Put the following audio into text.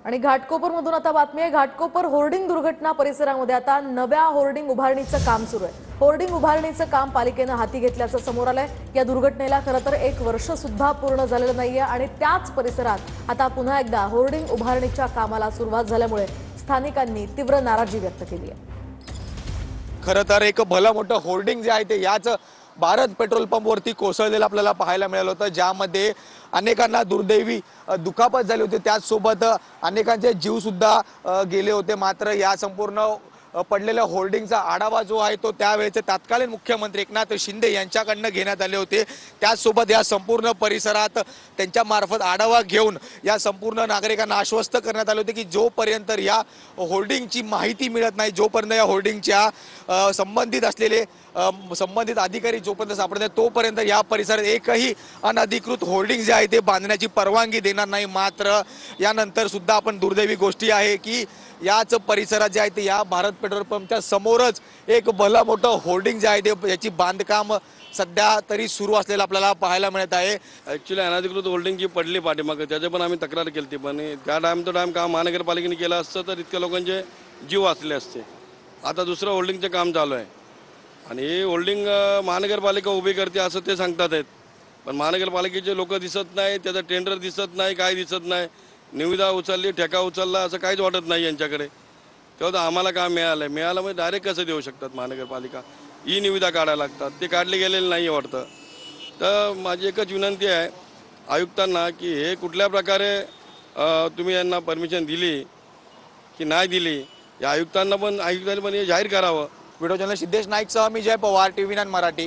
आणि घाटकोपरमधून आता बातमी आहे। घाटकोपर होर्डिंग दुर्घटना परिसरामध्ये आता नव्या होर्डिंग उभारणीचं काम सुरू आहे। होर्डिंग उभारणीचं काम पालिकेने हाती घेतल्याचं समोर आलंय। या दुर्घटनेला खरं तर 1 वर्ष सुद्धा पूर्ण झालेलं नाहीये आणि त्याच परिसरात आता पुन्हा एकदा होर्डिंग उभारणीच्या कामाला सुरुवात झाल्यामुळे स्थानिकांनी तीव्र नाराजी व्यक्त केली आहे। खरं तर एक भलं मोठं होर्डिंग जे आहे ते याच भारत पेट्रोल पंपवरती कोसळलेलं आपल्याला पाहायला मिळालं होतं, ज्यामध्ये अनेकांना दुर्दैवी दुखापत झाली होती। त्याचसोबत अनेकांचे जीव सुद्धा गेले होते। मात्र या संपूर्ण पडलेल्या होर्डिंगचा आढावा जो आहे तो त्यावेळेचे तत्कालीन मुख्यमंत्री एकनाथ शिंदे यांच्याकडनं घेण्यात आले होते। त्याचसोबत या संपूर्ण परिसरात त्यांच्या मार्फत आढावा घेऊन या संपूर्ण नागरिकांना आश्वस्त करण्यात आले होते की जोपर्यंत या होर्डिंगची माहिती मिळत नाही, जोपर्यंत या होर्डिंगच्या संबंधित असलेले संबंधित अधिकारी जोपर्यंत सापडत नाही, तोपर्यंत या परिसरात एकही अनधिकृत होर्डिंग जे आहे ते बांधण्याची परवानगी देणार नाही। मात्र यानंतर सुद्धा आपण दुर्दैवी गोष्टी आहे की याच परिसरात जे आहे ते या भारत पेट्रोल पंपच्या समोरच एक भलं मोठं होर्डिंग जे आहे ते याची बांधकाम सध्या तरी सुरू असलेलं आपल्याला पाहायला मिळत आहे। ॲक्च्युली अनधिकृत होल्डिंग जी पडली पाठीमागं त्याचे पण आम्ही तक्रार केली, पण त्या टाइम तो टाइम काम महानगरपालिकेने केलं असतं तर इतक्या लोकांचे जीव वाचले असते। आता दुसरं होल्डिंगचं काम चालू आहे आणि हे होल्डिंग महानगरपालिका उभी करते असं ते सांगतात आहेत, पण महानगरपालिकेचे लोक दिसत नाही, त्याचं टेंडर दिसत नाही, काय दिसत नाही, निविदा उचलली, ठेका उचलला असं काहीच वाटत नाही यांच्याकडे। तेव्हा तर आम्हाला काम मिळालं म्हणजे डायरेक्ट कसं देऊ शकतात महानगरपालिका, ही निविदा काढायला लागतात, ते काढले गेलेले नाही वाटतं। तर माझी एकच विनंती आहे आयुक्तांना की हे कुठल्या प्रकारे तुम्ही यांना परमिशन दिली की नाही दिली, या आयुक्तांनी पण हे जाहीर करावं। व्हिडिओ जर्नलिस्ट सिद्धेश नाईकसह मी जय पवार, TV9 मराठी।